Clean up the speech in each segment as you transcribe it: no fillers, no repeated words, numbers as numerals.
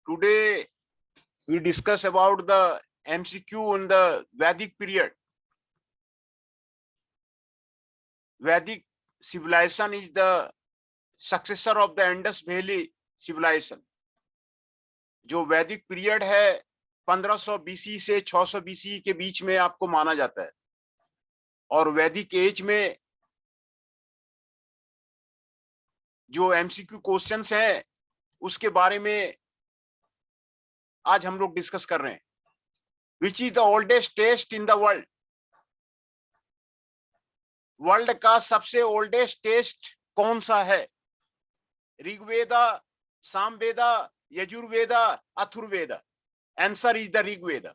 Today we discuss about the MCQ in the Vedic period. Vedic civilization is the successor of the Indus Valley civilization. जो वैदिक period है 1500 BC से 600 BC के बीच में आपको माना जाता है, और वैदिक एज में जो MCQ क्वेश्चंस हैं उसके बारे में आज हम लोग डिस्कस कर रहे हैं. Which is the oldest test in the world? World का सबसे ओल्डेस्ट टेस्ट कौन सा है? Rigveda, Samaveda, Yajurveda, Atharvaveda? Answer is the Rigveda.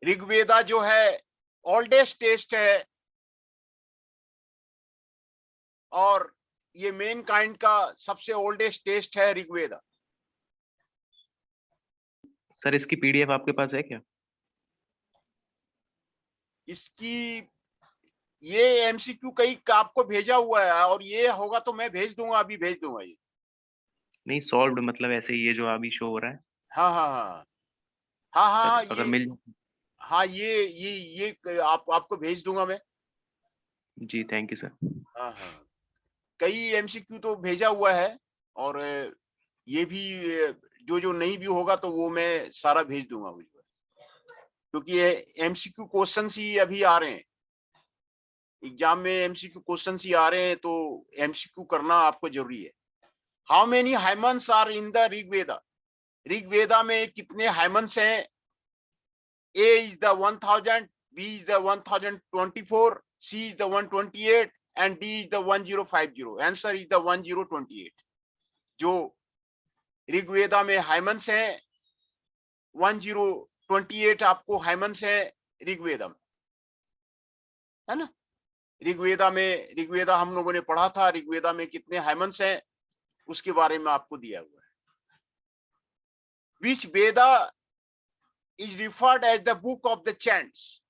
Rigveda जो है ओल्डेस्ट टेस्ट है, और ये मेन काइंड का सबसे ओल्डेस्ट टेस्ट है ऋग्वेदा. सर इसकी पीडीएफ आपके पास है क्या? इसकी ये MCQ कई आपको भेजा हुआ है, और ये होगा तो मैं भेज दूंगा, अभी भेज दूंगा. ये नहीं सॉल्व्ड मतलब ऐसे ही ये जो अभी शो हो रहा है. हाँ हाँ हाँ हाँ हाँ अगर ये मिल. हाँ ये आपको भेज दूंगा मैं. जी थैंक यू सर. हाँ हाँ कई MCQ तो भेजा हुआ है, और ये भी जो नहीं भी होगा तो वो मैं सारा भेज दूंगा मुझे, क्योंकि ये MCQ क्वेश्चन ही अभी आ रहे हैं. एग्जाम में MCQ क्वेश्चन ही आ रहे हैं, तो MCQ करना आपको जरूरी है. How many hymns are in the Rigveda? Rigveda में कितने हाइमन्स हैं? A is the 1000, B is the 1024, C is the 128, and D is the 1050. Answer is the 1028. जो ऋग्वेदा में हाइमन्स हैं 1028 आपको हाइमन्स हैं ऋग्वेदा में, है ना? ऋग्वेदा हम लोगों ने पढ़ा था. ऋग्वेदा में कितने हाइमन्स हैं उसके बारे में आपको दिया हुआ है. Which Veda is referred as the book of the chants?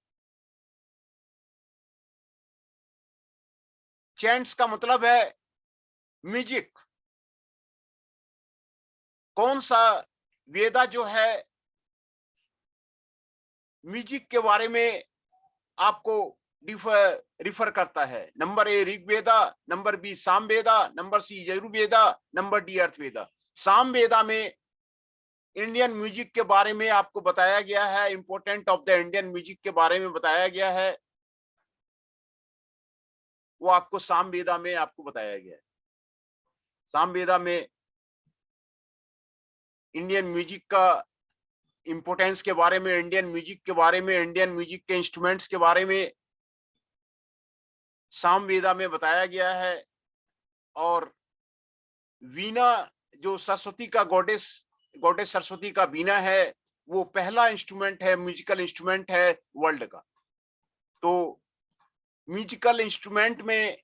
Chants का मतलब है म्यूजिक. कौन सा वेदा जो है म्यूजिक के बारे में आपको रिफर करता है? Number A Rigveda, number B Samaveda, number C Yajurveda, number D Atharvaveda. Samaveda में इंडियन म्यूजिक के बारे में आपको बताया गया है, important of the Indian music के बारे में बताया गया है, वो आपको सामवेदा में आपको बताया गया है. सामवेदा में इंडियन म्यूजिक का इंपोर्टेंस के बारे में, इंडियन म्यूजिक के बारे में, इंडियन म्यूजिक के इंस्ट्रूमेंट्स के बारे में सामवेदा में बताया गया है. और वीणा जो सरस्वती का गॉडेस सरस्वती का वीणा है, वो पहला इंस्ट्रूमेंट है, म्यूजिकल इंस्ट्रूमेंट है वर्ल्ड का. तो म्यूजिकल इंस्ट्रूमेंट में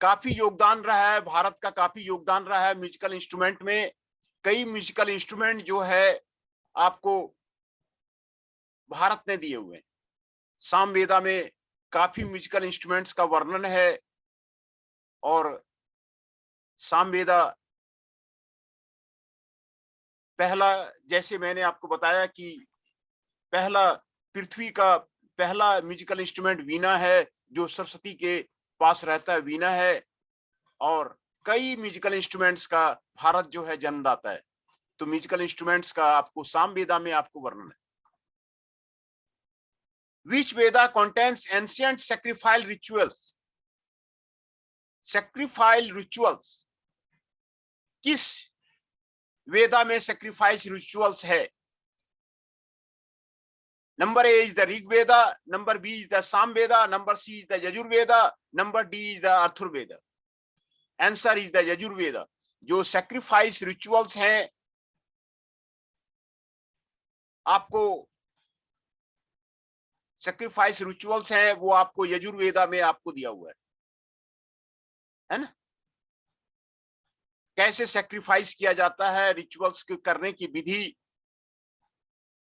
काफी योगदान रहा है, भारत का काफी योगदान रहा है म्यूजिकल इंस्ट्रूमेंट में. कई म्यूजिकल इंस्ट्रूमेंट जो है आपको भारत ने दिए हुए हैं. सामवेदा में काफी म्यूजिकल इंस्ट्रूमेंट्स का वर्णन है, और सामवेदा पहला, जैसे मैंने आपको बताया कि पहला पृथ्वी का पहला म्यूजिकल इंस्ट्रूमेंट वीणा है, जो सरस्वती के पास रहता है वीणा है, और कई म्यूजिकल इंस्ट्रूमेंट्स का भारत जो है जन्मदाता है। तो म्यूजिकल इंस्ट्रूमेंट्स का आपको सामवेदा में आपको वर्णन है। Which Veda contains ancient sacrificial rituals? Sacrificial rituals किस वेदा में sacrifice rituals है? Number A is the Rig Veda, number B is the Sam Veda, number C is the Yajur Veda, number D is the Arthur Veda. Answer is the Yajur Veda. जो sacrifice rituals हैं, आपको sacrifice rituals हैं, वो आपको यजुर्वेदा में आपको दिया हुआ है ना? कैसे सैक्रिफाइस किया जाता है, रिचुअल्स करने की विधि,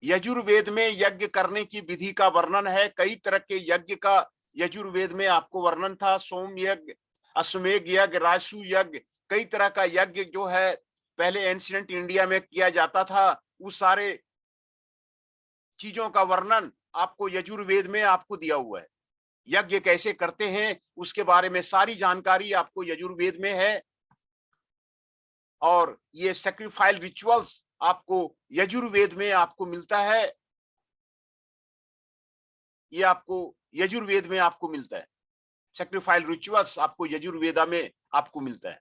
यजुर्वेद में यज्ञ करने की विधि का वर्णन है। कई तरह के यज्ञ का यजुर्वेद में आपको वर्णन था। सोम यज्ञ, अश्वमेध यज्ञ, राजसू यज्ञ, कई तरह का यज्ञ जो है पहले एंशिएंट इंडिया में किया जाता था। उस सारे चीजों का वर्णन आपको यजुर्वेद में आपको दिया हुआ है। यज्ञ कैसे करते हैं उसके बारे में सारी जानकारी आपको यजुर्वेद में है, और ये सैक्रिफाइस रिचुअल्स आपको यजुर्वेद में आपको मिलता है। ये आपको यजुर्वेद में आपको मिलता है। सैक्रिफाइस रिचुअल्स आपको यजुर्वेदा में आपको मिलता है।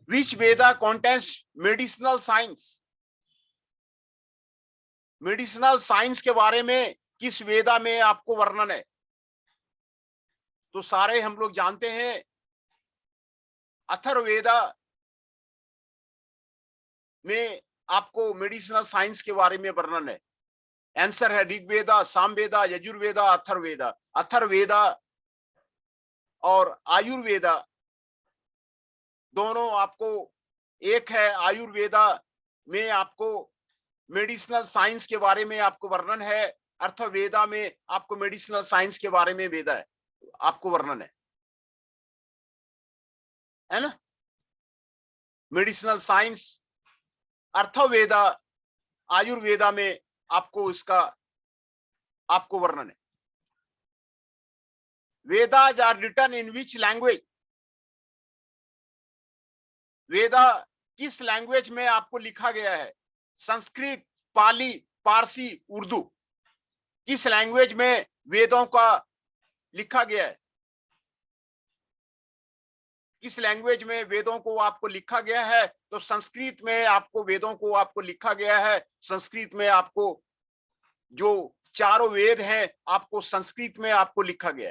Which Veda contains medicinal science? Medicinal science के बारे में किस वेदा में आपको वर्णन है? तो सारे हम लोग जानते हैं अथर्ववेदा में आपको मेडिसिनल साइंस के बारे में वर्णन है। आंसर है ऋग्वेदा, सामवेदा, यजुर्वेदा, अथर्ववेदा। अथर्ववेदा और आयुर्वेदा दोनों आपको एक है। आयुर्वेदा में आपको मेडिसिनल साइंस के बारे में आपको वर्णन है, अथर्ववेदा में आपको मेडिसिनल साइंस के बारे में वेदा है आपको वर्णन है ना? मेडिसिनल साइंस अथर्ववेदा, आयुर्वेदा में आपको इसका आपको वर्णन है। Vedas are written in which language? Veda किस लैंग्वेज में आपको लिखा गया है? संस्कृत, पाली, पारसी, उर्दू, किस लैंग्वेज में वेदों का लिखा गया है? किस लैंग्वेज में वेदों को आपको लिखा गया है? तो संस्कृत में आपको वेदों को आपको लिखा गया है। संस्कृत में आपको जो चारों वेद हैं आपको संस्कृत में आपको लिखा गया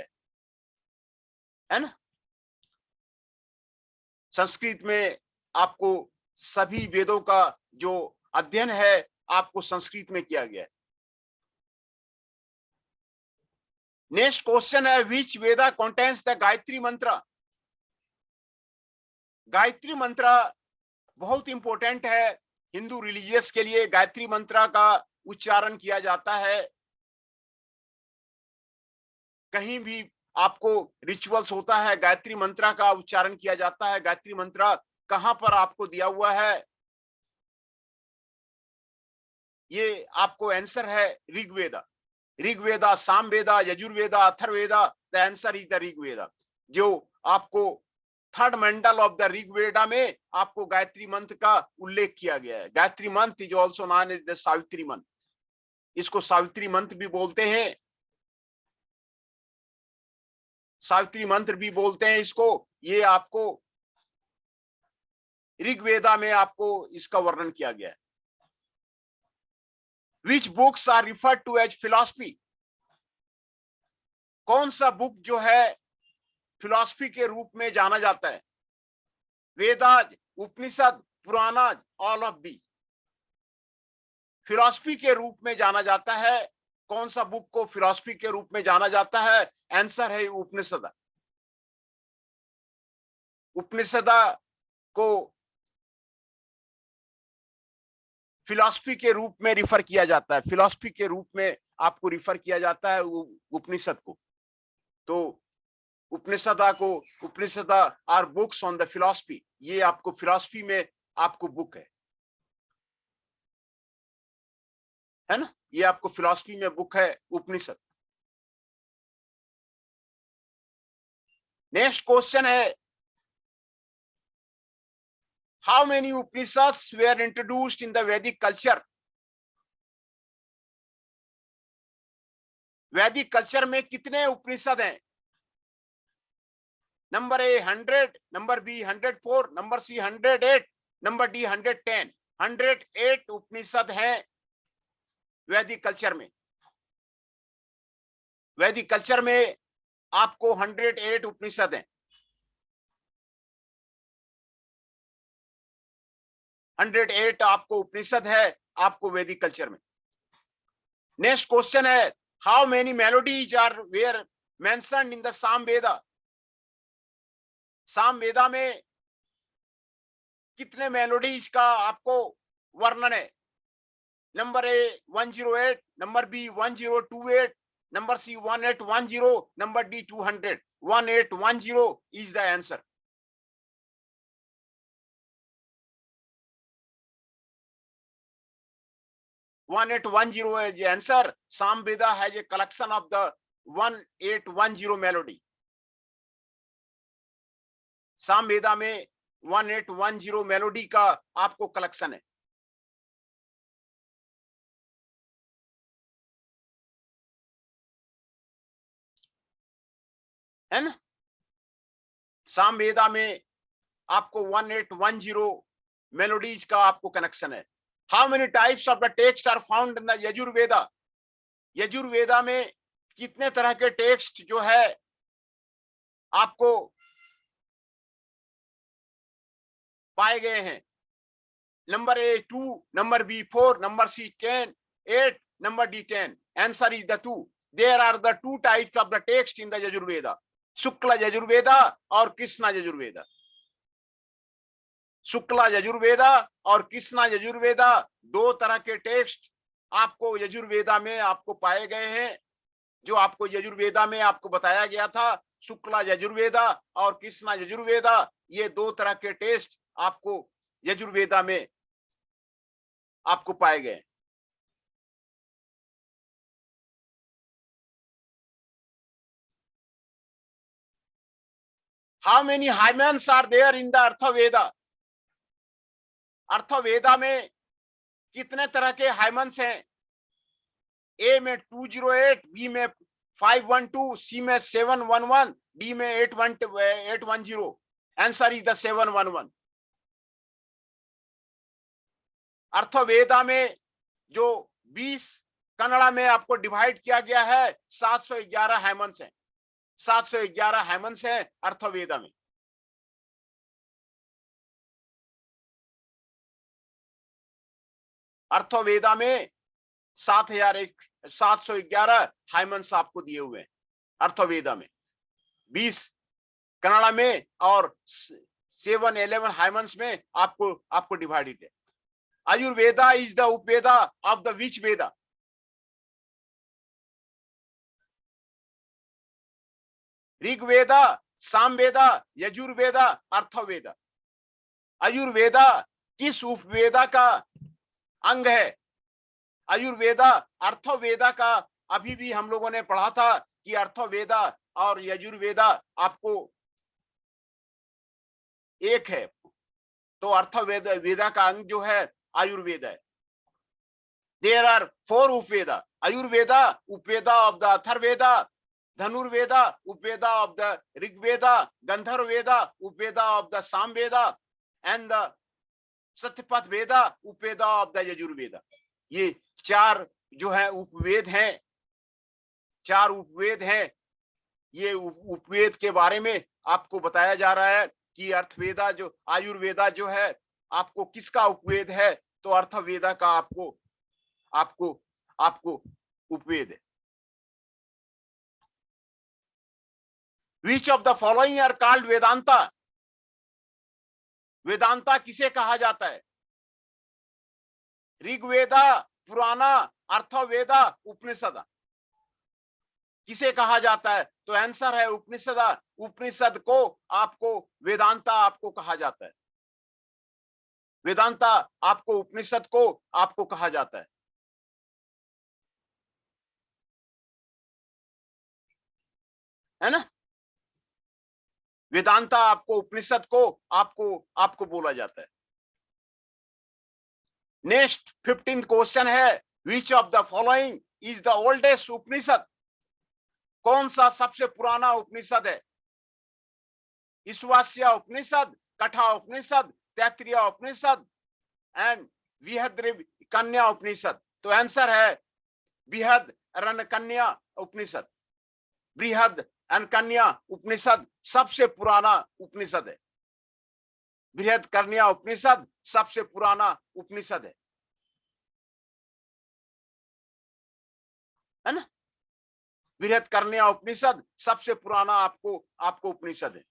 है ना? संस्कृत में आपको सभी वेदों का जो अध्ययन है आपको संस्कृत में किया गया है। नेक्स्ट क्वेश्चन है which Veda contains the Gayatri मंत्र? गायत्री मंत्र बहुत इंपॉर्टेंट है हिंदू रिलीजियस के लिए। गायत्री मंत्र का उच्चारण किया जाता है कहीं भी आपको रिचुअल्स होता है, गायत्री मंत्र का उच्चारण किया जाता है। गायत्री मंत्र कहां पर आपको दिया हुआ है? ये आपको आंसर है Rigveda. Rigveda, Samaveda, Yajurveda, Atharvaveda. The answer is the Rigveda. जो आपको third Mandal of the Rigveda में आपको गायत्री मंत्र का उल्लेख किया गया है। Gayatri mantra is also known as the Savitri mantra. इसको सावित्री मंत्र भी बोलते हैं, सावित्री मंत्र भी बोलते हैं इसको। ये आपको ऋग्वेदा में आपको इसका वर्णन किया गया है। Which books are referred to as philosophy? कौन सा बुक जो है फिलॉसफी के रूप में जाना जाता है? Vedas, Upanishad, Puranas, all of the philosophy के रूप में जाना जाता है। कौन सा बुक को फिलॉसफी के रूप में जाना जाता है? आंसर है उपनिषद। उपनिषद को फिलॉसफी के रूप में रिफर किया जाता है। फिलॉसफी के रूप में आपको रिफर किया जाता है उपनिषद को। तो Upanishad are books on the philosophy. ये आपको फिलॉसफी में आपको बुक है ना? ये आपको फिलॉसफी में बुक है उपनिषद। नेक्स्ट क्वेश्चन है, how many Upanishads were introduced in the Vedic culture? Vedic culture में कितने उपनिषद हैं? Number A 100, number B 104, number C 108, number D 110। 108 Upanishad हैं वैदिक कल्चर में। वैदिक कल्चर में आपको 108 उपनिषद हैं। 108 आपको उपनिषद है आपको वैदिक कल्चर में। नेक्स्ट क्वेश्चन है, how many melodies are were mentioned in the Samaveda? Samaveda में कितने मेलोडीज का आपको वर्णन है? Number A 108, number B 1028, number C 1810, number D 200। 1810 is the answer. One 1810 is the answer. Samveda has a collection of the 1810 melody. Samaveda में 1810 melody का आपको collection है ना? सामवेदा में आपको 1810 मेलोडीज का आपको कनेक्शन है। How many types of the text are found in the Yajurveda? Yajurveda में कितने तरह के टेक्स्ट जो है आपको पाए गए हैं? Number A 2, number B 4, number C 10, 8, number D 10। Answer is the 2। There are the 2 types of the text in the Yajurveda, Shukla Yajurveda और कृष्णा यजुर्वेदा। शुक्ला यजुर्वेदा और कृष्णा यजुर्वेदा 2 तरह के टेक्स्ट आपको यजुर्वेदा में आपको पाए गए हैं। जो आपको यजुर्वेदा में आपको बताया गया था, शुक्ला यजुर्वेदा और कृष्णा यजुर्वेदा, ये 2 तरह के टेक्स्ट आपको यजुर्वेदा में आपको पाए गए। How many hymns are there in the Atharvaveda? Atharvaveda में कितने तरह के हाइमेंस हैं? ए में 208, बी में 512, सी में 711, डी में 810। Answer is the 711। अर्थवेदा में जो 20 कन्नड़ा में आपको डिवाइड किया गया है, 711 हाइमेंस हैं। 711 हाइमेंस हैं अर्थवेदा में। अर्थवेदा में 711 हाइमेंस आपको दिए हुए हैं अर्थवेदा में। 20 कन्नड़ा में और 711 हाइमेंस में आपको डिवाइडेड है। Ayurveda is the Upaveda of the which Veda? Rigveda, Samaveda, Yajurveda, Atharvaveda. Ayurveda किस उपवेदा का अंग है? आयुर्वेदा अर्थवेदा का अभी भी हम लोगों ने पढ़ा था कि अर्थवेदा और यजुर्वेदा आपको एक है, तो अर्थवेदा वेदा का अंग जो है आयुर्वेदा है। There are 4 Upaveda. Ayurveda Upaveda of the Atharvaveda, Dhanurveda Upaveda of the Rigveda, Gandharvaveda Upaveda of the Samaveda and the Satyapath Veda Upaveda of the Yajurveda. ये 4 जो है उपवेद हैं, 4 उपवेद हैं। ये उपवेद के बारे में आपको बताया जा रहा है कि अर्थवेदा जो आयुर्वेदा जो है आपको किसका उपवेद है? तो अर्थवेदा का आपको उपवेद है। Which of the following are called Vedanta? Vedanta किसे कहा जाता है? ऋग्वेदा, पुराना, अर्थवेदा, उपनिषद किसे कहा जाता है? तो आंसर है उपनिषद। उपनिषद को आपको वेदांता आपको कहा जाता है। वेदांता आपको उपनिषद को आपको कहा जाता है ना? वेदांता आपको उपनिषद को आपको बोला जाता है। नेक्स्ट 15th क्वेश्चन है, which of the following is the oldest Upanishad? कौन सा सबसे पुराना उपनिषद है? ईश्वास्य उपनिषद, कठा उपनिषद, तैत्तिरीय उपनिषद एंड बृहदारण्यक उपनिषद। तो आंसर है बृहदारण्यक उपनिषद। बृहदारण्यक उपनिषद सबसे पुराना उपनिषद है। बृहदारण्यक उपनिषद सबसे पुराना उपनिषद है ना? बृहदारण्यक उपनिषद सबसे पुराना आपको उपनिषद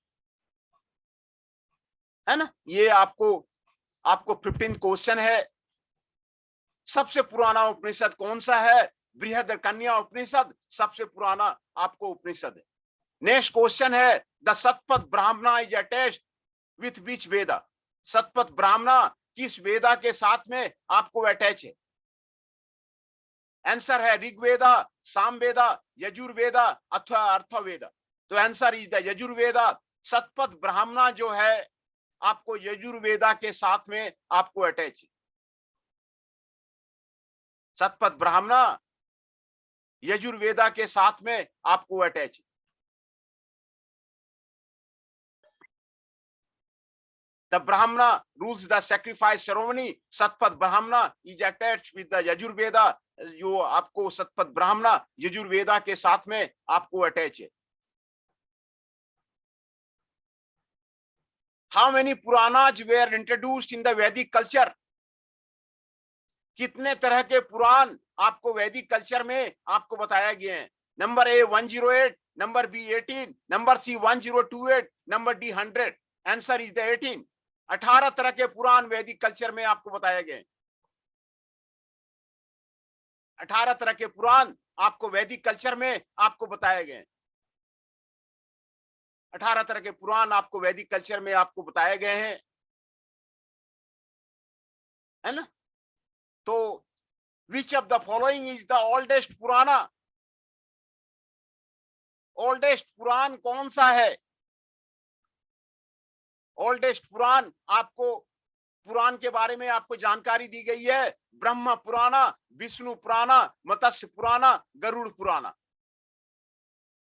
है ना? ये आपको 15th क्वेश्चन है। सबसे पुराना उपनिषद कौन सा है? बृहदारण्यक उपनिषद सबसे पुराना आपको उपनिषद है। नेक्स्ट क्वेश्चन है, the Shatapatha Brahmana is attached with which वेदा? शतपथ ब्राह्मण किस वेदा के साथ में आपको अटैच है? आंसर है ऋग्वेदा, सामवेदा, यजुर्वेदा अथवा अर्थवेदा। तो answer is the Yajurveda. Shatapatha Brahmana जो है आपको यजुर्वेदा के साथ में आपको अटैच है। शतपथ ब्राह्मण यजुर्वेदा के साथ में आपको अटैच है। The Brahmana rules the sacrifice ceremony. Satpat Brahmana is attached with the Yajurveda. जो आपको सतपथ ब्राह्मण यजुर्वेदा के साथ में आपको अटैच है। How many Puranas were introduced in the Vedic culture? कितने तरह के पुराण आपको वैदिक कल्चर में आपको बताया गया है? Number A 108, number B 18, number C 1028, number D 100। Answer is the 18। 18 तरह के पुराण वैदिक कल्चर में आपको बताया गया है। 18 तरह के पुराण आपको वैदिक कल्चर में आपको बताए गए। 18 तरह के पुराण आपको वैदिक कल्चर में आपको बताए गए हैं, है ना? तो विच of the following is the oldest पुराना? ओल्डेस्ट पुराण कौन सा है? ओल्डेस्ट पुराण आपको पुराण के बारे में आपको जानकारी दी गई है। ब्रह्म पुराण, विष्णु पुराण, मत्स्य पुराण, गरुड़ पुराण।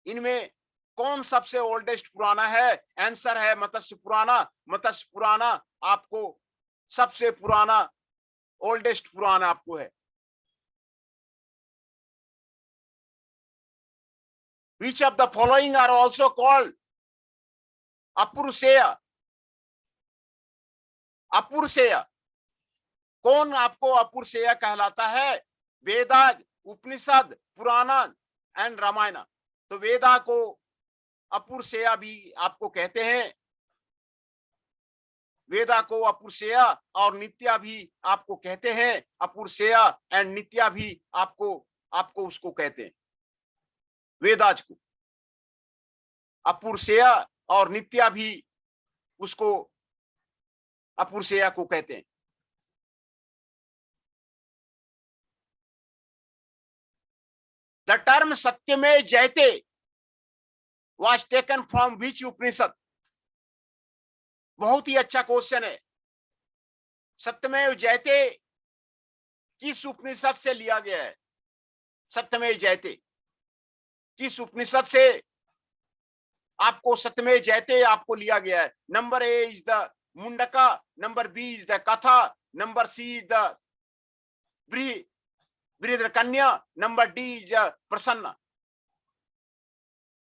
इनमें कौन सबसे ओल्डेस्ट पुराना है? आंसर है मत्स्य पुराण। मत्स्य पुराण आपको सबसे पुराना ओल्डेस्ट पुराण आपको है। Which of the following are also called अपुरुषेय? अपुरुषेय कौन आपको अपुरुषेय कहलाता है? वेदा, उपनिषद, पुराण एंड रामायण। तो वेदा को अपुरुषेय भी आपको कहते हैं। वेदा को अपुरुषेय और नित्या भी आपको कहते हैं। अपुरुषेय एंड नित्या भी आपको उसको कहते हैं। वेदाज को अपुरुषेय और नित्या भी उसको अपुरुषेय को कहते हैं। द टर्म सत्यमेव जयते was taken from which उपनिषद? बहुत ही अच्छा क्वेश्चन है। सत्यमेव जयते किस उपनिषद से लिया गया है? सत्यमेव जयते किस उपनिषद से आपको सत्यमेव जयते आपको लिया गया है? Number A is the Mundaka, number B is the Katha, number C is the Brihadaranyaka, number D is Prashna.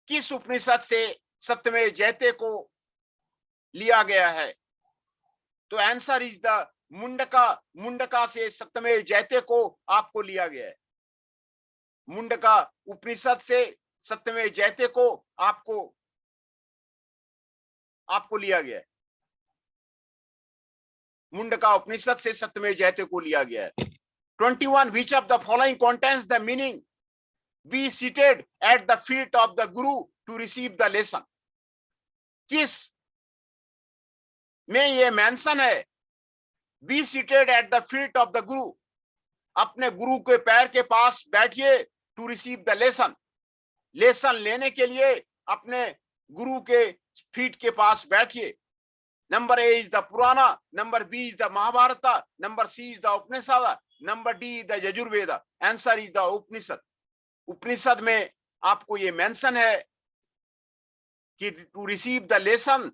किस उपनिषद से सत्यमेव जयते को लिया गया है? तो answer is the Mundka. Mundka से सत्यमेव जयते को आपको लिया गया है। मुंडका उपनिषद से सत्यमेव जयते को आपको लिया गया है। मुंडका उपनिषद से सत्यमेव जयते को लिया गया है। 21 which of the following contains the meaning be seated at the feet of the guru to receive the lesson? किस में ये मेंशन है be seated at the feet of the guru? अपने गुरु के पैर के पास बैठिए to receive the lesson। Lesson लेने के लिए अपने गुरु के फीट के पास बैठिए। Number A is the Purana, number B is the Mahabharata, number C is the Upanishad, number D is the Yajurveda. Answer is the Upanishad. Upanishad में आपको ये मेंशन है कि टू रिसीव द लेसन,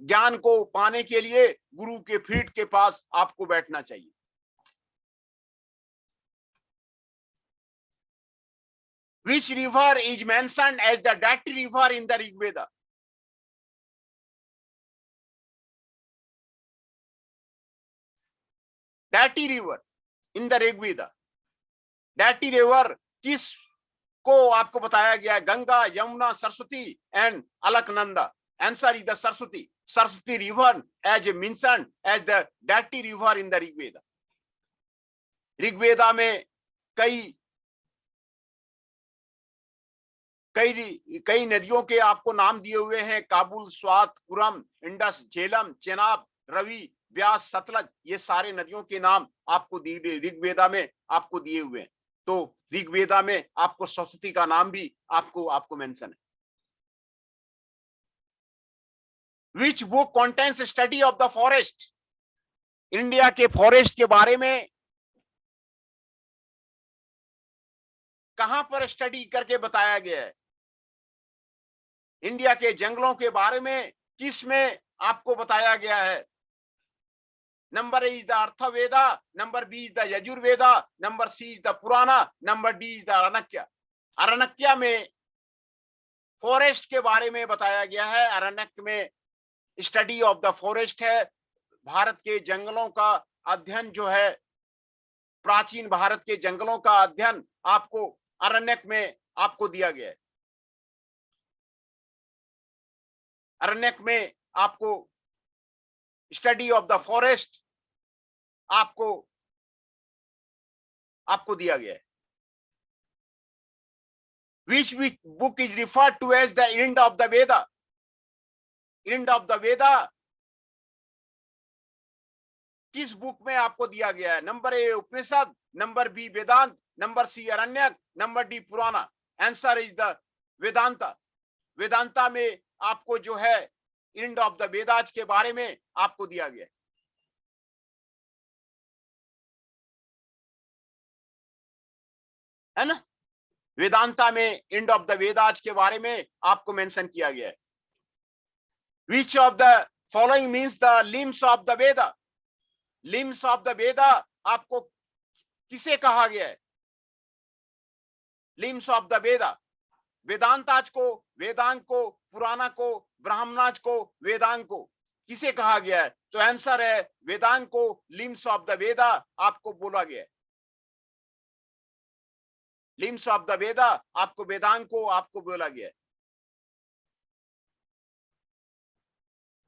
ज्ञान को पाने के लिए गुरु के फीट के पास आपको बैठना चाहिए। Which river is mentioned as the Dati river in the Rig Veda? Dati river in the Rig Veda. Dati river किस को आपको बताया गया है? Ganga, Yamuna, Saraswati and Alaknanda. Answer is the Saraswati. Saraswati river as mentioned as the Dati river in the Rig Veda. Rigveda में कई नदियों के आपको नाम दिए हुए हैं। काबुल, स्वात, कुरम, इंडस, झेलम, चेनाब, रवि, व्यास, सतलज, ये सारे नदियों के नाम आपको ऋग्वेदा में आपको दिए हुए हैं। तो ऋग्वेदा में आपको सरस्वती का नाम भी आपको मेंशन है। Which book contains study of the forest? India के फॉरेस्ट के बारे में कहां पर स्टडी करके बताया गया है? इंडिया के जंगलों के बारे में किस में आपको बताया गया है? Number A is the Atharvaveda, number B is the Yajurveda, number C is the Purana, number D is the Aranyaka. Aranyaka में फॉरेस्ट के बारे में बताया गया है। अरण्यक में स्टडी ऑफ द फॉरेस्ट है। भारत के जंगलों का अध्ययन जो है, प्राचीन भारत के जंगलों का अध्ययन आपको अरण्यक में आपको दिया गया है। अरण्यक में आपको स्टडी ऑफ द फॉरेस्ट आपको दिया गया है। Which book is referred to as the end of the Veda? End of the Veda किस बुक में आपको दिया गया है? Number A Upanishad, number B Vedanta, number C Aranyaka, number D Purana. Answer is the Vedanta. Vedanta में आपको जो है एंड ऑफ द वेदाज के बारे में आपको दिया गया है ना। वेदांता में एंड ऑफ द वेदाज के बारे में आपको मेंशन किया गया है। Which of the following means the limbs of the Veda? Limbs of the Veda आपको किसे कहा गया है? Limbs of the Veda, Vedantas को, वेदांग को, पुराना को, ब्राह्मणाज को, वेदांग को किसे कहा गया है? तो आंसर है वेदांग को लिम्स ऑफ द वेदा आपको बोला गया है। लिम्स ऑफ द वेदा आपको वेदांग को आपको बोला गया है।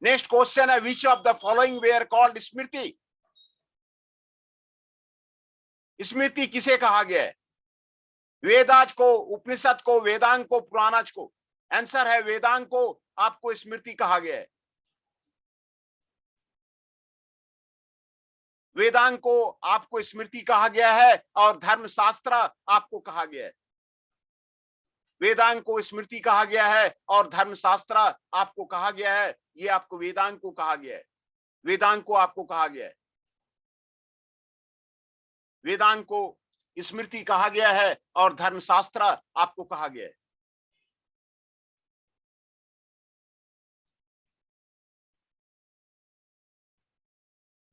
नेक्स्ट क्वेश्चन है, which of the following were called Smriti? Smriti किसे कहा गया है? वेदाज को, उपनिषद को, वेदांग को, पुराणाज को। आंसर है वेदांग को आपको स्मृति कहा गया है। वेदांग को आपको स्मृति कहा गया है और धर्मशास्त्र आपको कहा गया है। वेदांग को स्मृति कहा गया है और धर्मशास्त्र आपको कहा गया है। ये आपको वेदांग को कहा गया है। वेदांग को आपको कहा गया है। वेदांग को स्मृति कहा गया है और धर्मशास्त्र आपको कहा गया है।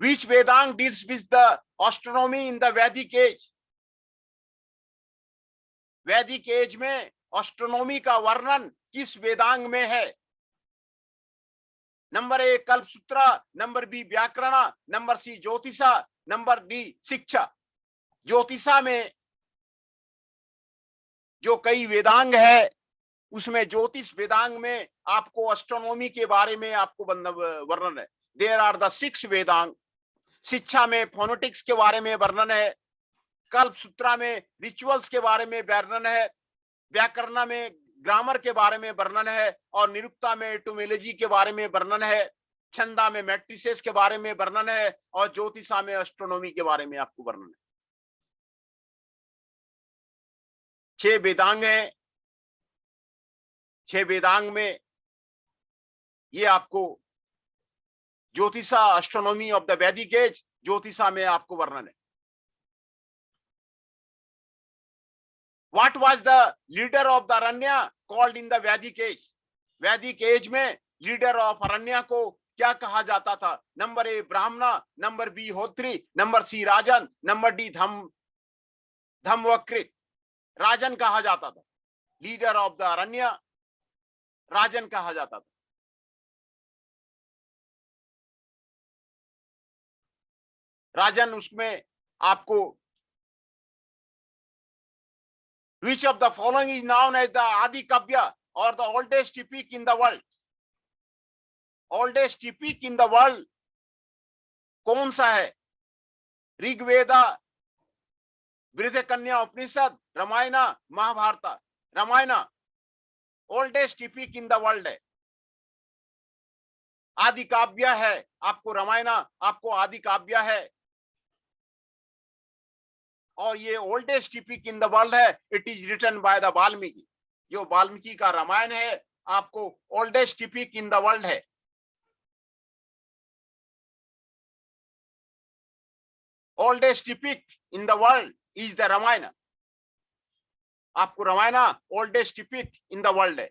Which Vedang deals with the astronomy in the Vedic age? Vedic age में एस्ट्रोनॉमी का वर्णन किस वेदांग में है? Number A Kalpasutra, number B Vyakarana, number C Jyotisha, number D Shiksha. Jyotisha में जो कई वेदांग है उसमें ज्योतिष वेदांग में आपको एस्ट्रोनॉमी के बारे में आपको वर्णन है। There are the 6 Vedang. शिक्षा में फोनेटिक्स के बारे में वर्णन है। कल्पसूत्र में रिचुअल्स के बारे में वर्णन है। व्याकरण में ग्रामर के बारे में वर्णन है और निरुक्ता में एटोमोलॉजी के बारे में वर्णन है। छंदा में मैट्रिसेस के बारे में वर्णन है और ज्योतिषा में एस्ट्रोनॉमी के बारे में आपको वर्णन है। 6 वेदांग हैं। 6 वेदांग में ये आपको ज्योतिषा, एस्ट्रोनॉमी ऑफ द वैदिक एज, ज्योतिषा में आपको वर्णन है। What was the leader of the Aranya called in the Vedic age? Vedic age में लीडर ऑफ अरण्या को क्या कहा जाता था? नंबर ए ब्राह्मणा, नंबर बी होत्री, नंबर सी राजन, नंबर डी धम्मवकृत। राजन कहा जाता था, लीडर ऑफ द अरण्य राजन कहा जाता था। राजन उसमें आपको which of the following is known as the Adi Kavya or the oldest epic in the world? Oldest epic in the world कौन सा है? ऋग्वेदा, बृहत्कन्या Upanishad, Ramayana, Mahabharata. Ramayana oldest epic in the world है, आदि काव्य है। आपको रामायणा, आपको आदि काव्य है, और ये oldest epic in the world है। It is written by the Valmiki. जो वाल्मीकि का रामायण है आपको oldest epic in the world है। Oldest epic in the world is the Ramayan. आपको Ramayana oldest epic in the world है।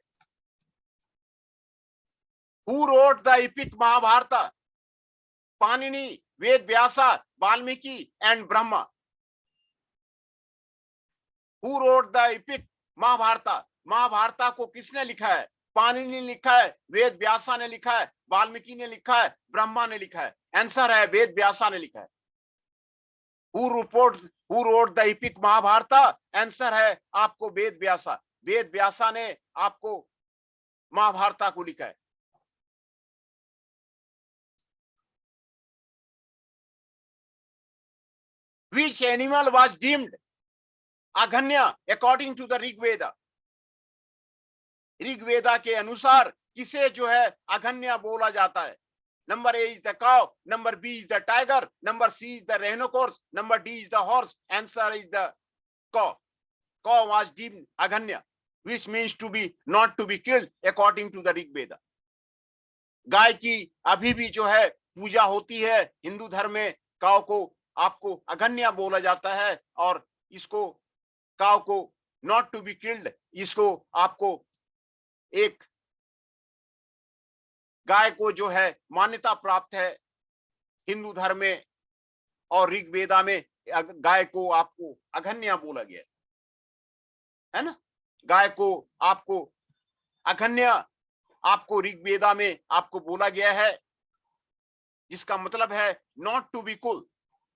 Who wrote the epic Mahabharata? Panini, Ved Vyasa, Valmiki and Brahma. Who wrote the epic Mahabharata? Mahabharata को किसने लिखा है? पाणिनि ने लिखा है, वेद व्यासा ने लिखा है, वाल्मीकि ने लिखा है, ब्रह्मा ने लिखा है। आंसर है वेद व्यासा ने लिखा है। Who wrote the epic Mahabharata? आंसर है आपको वेद व्यासा। वेद व्यासा ने आपको महाभारत को लिखा है। Which animal was deemed aghanya according to the Rigveda? Rigveda के अनुसार किसे जो है अघन्य बोला जाता है? Number A is the cow, number B is the tiger, number C is the rhinoceros, number D is the horse. Answer is the cow. Cow was deemed aghanya, which means to be not to be killed according to the Rigveda. गाय की अभी भी जो है पूजा होती है हिंदू धर्म में। काउ को आपको अघन्य बोला जाता है, और इसको काव को नॉट टू बी किल्ड, इसको आपको एक गाय को जो है मान्यता प्राप्त है हिंदू धर्म में, और ऋग्वेदा में गाय को आपको अघन्य बोला गया है ना। गाय को आपको अघन्य आपको ऋग्वेदा में आपको बोला गया है, जिसका मतलब है not to be kill,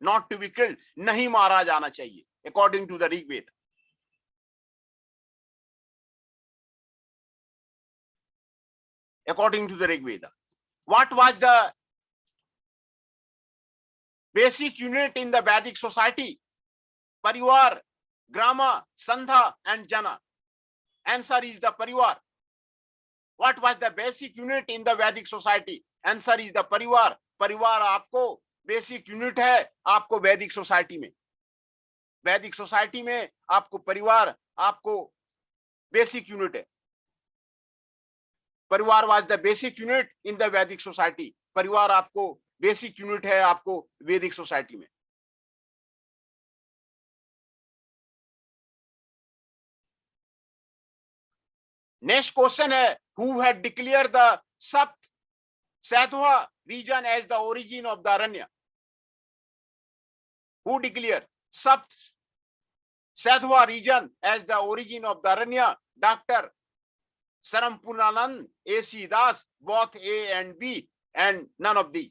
not to be killed, नहीं मारा जाना चाहिए according to the Rigved. According to the Rig Veda, what was the basic unit in the Vedic society? Parivar, Grama, Sandha and Jana. Answer is the Parivar. What was the basic unit in the Vedic society? Answer is the Parivar. परिवार आपको basic unit है आपको Vedic society में। वैदिक society में आपको परिवार आपको बेसिक यूनिट है। Parivar was the basic unit in the Vedic society. परिवार आपको बेसिक यूनिट है आपको वैदिक सोसाइटी में। नेक्स्ट क्वेश्चन है, who had declare the Sapta Saindhava region as the origin of the Aranya? Who declare Sapta Saindhava region as the origin of the Aranya? Doctor Sarampunanand, A.C. Das, both A and B, and none of the.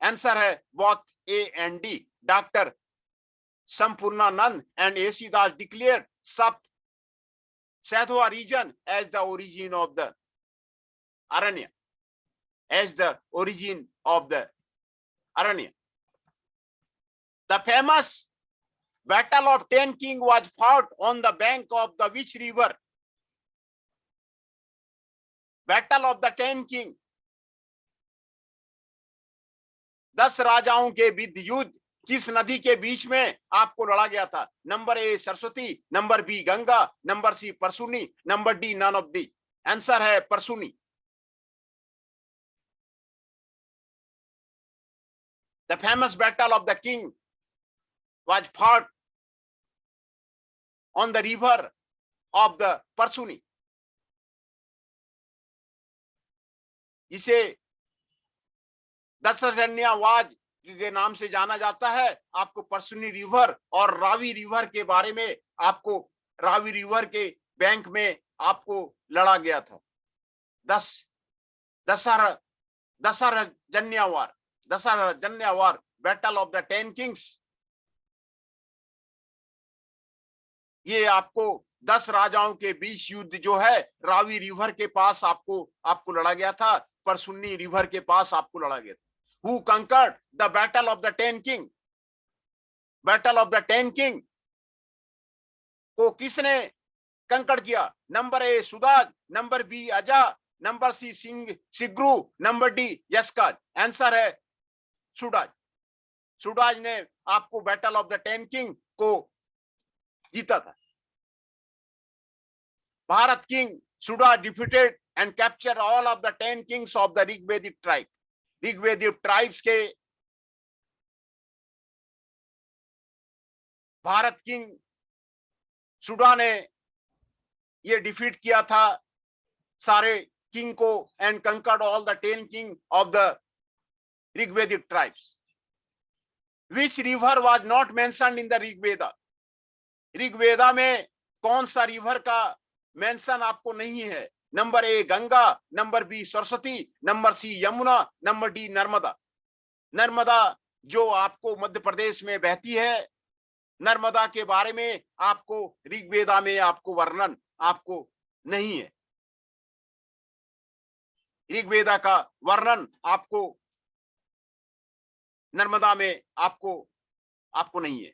Answer है both A and D. Dr. Sampurnanand and A.C. Das declared Sapt Sathwa region as the origin of the Aranya. As the origin of the Aranya. The famous Battle of Ten King was fought on the bank of the which river? Battle of the 10 king, 10 राजाओं के बीच युद्ध किस नदी के बीच में आपको लड़ा गया था? Number A Saraswati, number B Ganga, number C Parushni, number D none of the. Answer है Parushni. The famous battle of the king was fought on the river of the Parsuni. इसे दशरण्यवाज के नाम से जाना जाता है। आपको परसुनी रिवर और रावी रिवर के बारे में, आपको रावी रिवर के बैंक में आपको लड़ा गया था। दशरण्यवार बैटल ऑफ द 10 किंग्स। ये आपको 10 राजाओं के बीच युद्ध जो है रावी रिवर के पास आपको लड़ा गया था, परसुन्नी रिवर के पास आपको लड़ा गया था। Who conquered the battle of the 10 king? Battle of the 10 king को किसने कंकड़ किया? Number A Sudas, number B Aja, number C Shigru, number D Yaskas. Answer है सुडाज। सुडाज ने आपको बैटल ऑफ द 10 किंग को जीता था। Bharat king Suda defeated and capture all of the 10 kings of the Rigvedic tribe. Rigvedic tribes के भारत किंग सुडा ने ये डिफीट किया था सारे किंग को and conquered all the 10 king of the Rigvedic tribes. Which river was not mentioned in the Rigveda? Rigveda में कौन सा रिवर का मेंशन आपको नहीं है? Number A Ganga, number B Saraswati, number C Yamuna, number D Narmada. Narmada जो आपको मध्य प्रदेश में बहती है, नर्मदा के बारे में आपको ऋग्वेदा में आपको वर्णन आपको नहीं है। ऋग्वेदा का वर्णन आपको नर्मदा में आपको नहीं है।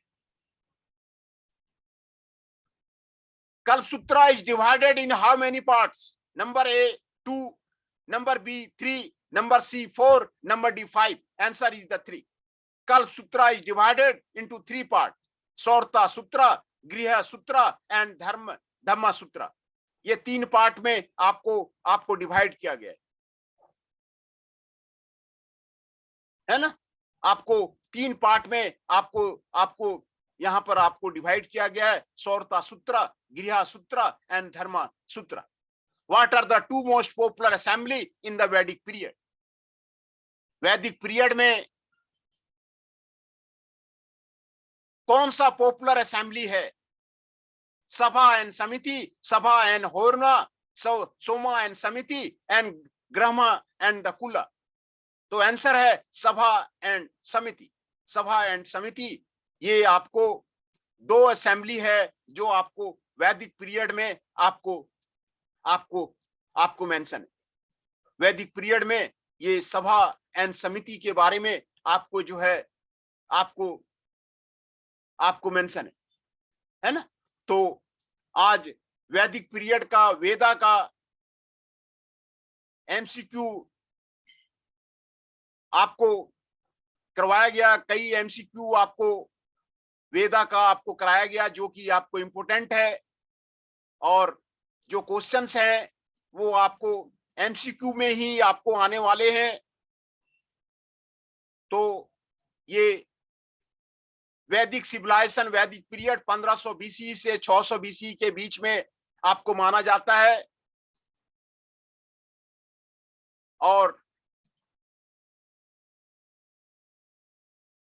Kalpasutra is divided in how many parts? Number A 2, number B 3, number C 4, number D 5. Answer is the 3. Kalpasutra is divided into 3 parts: Saurta Sutra, Griha Sutra and Dhamma Sutra. ये 3 पार्ट में आपको divide किया गया है ना। आपको 3 part में आपको यहां पर आपको डिवाइड किया गया है: सौरता सूत्र, गृह सूत्र एंड धर्म सूत्र। What are the 2 most popular assembly in the Vedic period? वैदिक पीरियड में कौन सा पॉपुलर असेंबली है? सभा एंड समिति, सभा एंड होरना, सोमा एंड समिति एंड ग्रहमा एंड द कुला। तो आंसर है सभा एंड समिति। सभा एंड समिति ये आपको 2 असेंबली है जो आपको वैदिक पीरियड में आपको मेंशन है। वैदिक पीरियड में ये सभा एंड समिति के बारे में आपको जो है आपको मेंशन है ना। तो आज वैदिक पीरियड का वेदा का एमसीक्यू आपको करवाया गया। कई एमसीक्यू आपको वेदा का आपको कराया गया जो कि आपको इंपोर्टेंट है, और जो क्वेश्चंस हैं वो आपको एमसीक्यू में ही आपको आने वाले हैं। तो ये वैदिक सिविलाइजेशन, वैदिक पीरियड 1500 बीसी से 600 बीसी के बीच में आपको माना जाता है, और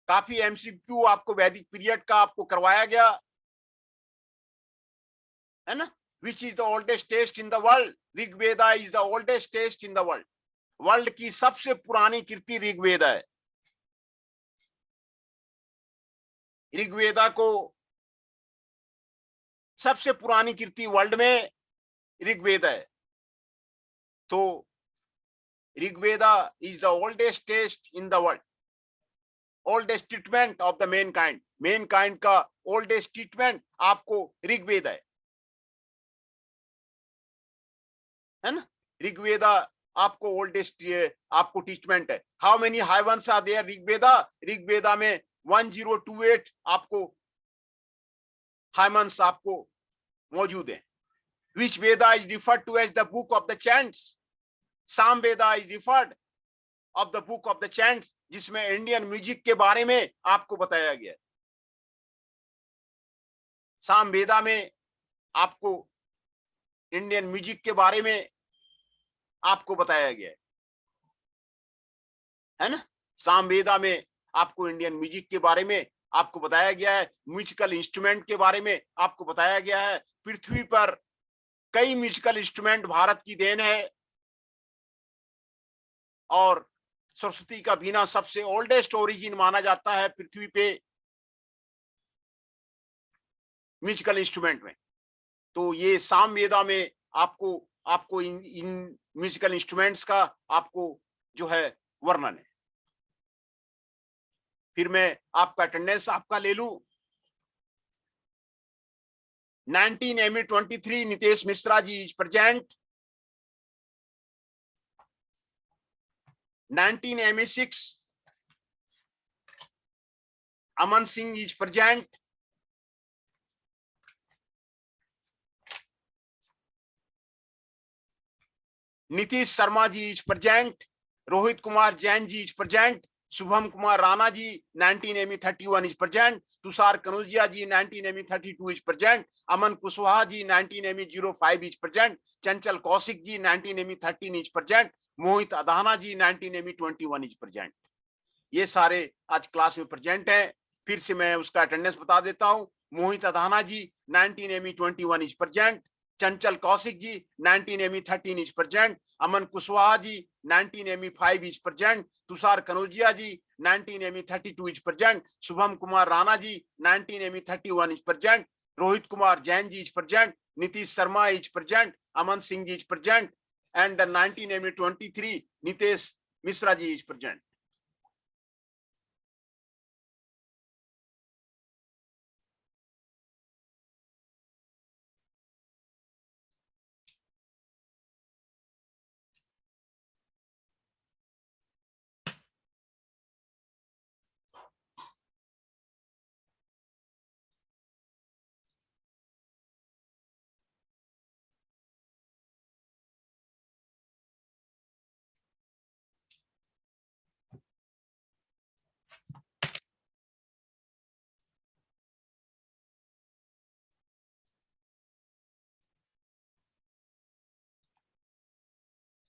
काफी एमसीक्यू आपको वैदिक पीरियड का आपको करवाया गया है ना। विच is the oldest text in the world? Rigveda is the oldest text in the world. World की सबसे पुरानी कृति ऋग्वेदा है। ऋग्वेदा को सबसे पुरानी कृति वर्ल्ड में ऋग्वेदा है। तो Rigveda is the oldest text in the world. Oldest treatment of the Mankind का ओल्डेस्ट ट्रीटमेंट आपको ऋग्वेद है ना। ऋग्वेदा आपको ओल्डेस्ट आपको ट्रीटमेंट है। How many hymns are there? Rigveda में 1028 आपको हाइवंस आपको मौजूद है। Which Veda is referred to as the book of the chants? Sama Veda is referred of the book of the chants, जिसमें इंडियन म्यूजिक के बारे में आपको बताया गया है। सामवेदा में आपको इंडियन म्यूजिक के बारे में आपको बताया गया है ना। सामवेदा में आपको इंडियन म्यूजिक के बारे में आपको बताया गया है, म्यूजिकल इंस्ट्रूमेंट के बारे में आपको बताया गया है। पृथ्वी पर कई म्यूजिकल इंस्ट्रूमेंट भारत की देन है, और सरस्वती का वीणा सबसे ओल्डेस्ट ओरिजिन माना जाता है पृथ्वी पे म्यूजिकल इंस्ट्रूमेंट में। तो ये सामवेदा में आपको इन म्यूजिकल इंस्ट्रूमेंट्स का आपको जो है वर्णन है। फिर मैं आपका अटेंडेंस आपका ले लूं। 19 ME 23 Nitesh Mishra ji is present. 19 ME 6 Aman Singh is present. 'Nitish Sharma ji is present. Rohit Kumar Jain ji is present. Shubham Kumar Rana ji 19 ME 31 is present. Tushar Kanaujia ji 19 ME 32 is present. Aman Kushwaha ji 19 ME 05 is present. Chanchal Kaushik ji 19 ME 13 is present. Mohit Adhana ji 19 ME 21 is present. ये सारे आज क्लास में प्रेजेंट हैं। फिर से मैं उसका अटेंडेंस बता देता हूं। Mohit Adhana ji 19 ME 21 is present. Chanchal Kaushik ji 19 ME 13 is present. Aman Kushwaha ji 19 ME 5 is present. Tushar Kanaujia ji 19 ME 32 is present. Shubham Kumar Rana ji 19 ME 31 is present. Rohit Kumar Jain ji is present. Nitish Sharma is present. Aman Singh ji is present, and 19 ME 23 Nitesh Mishra ji is present.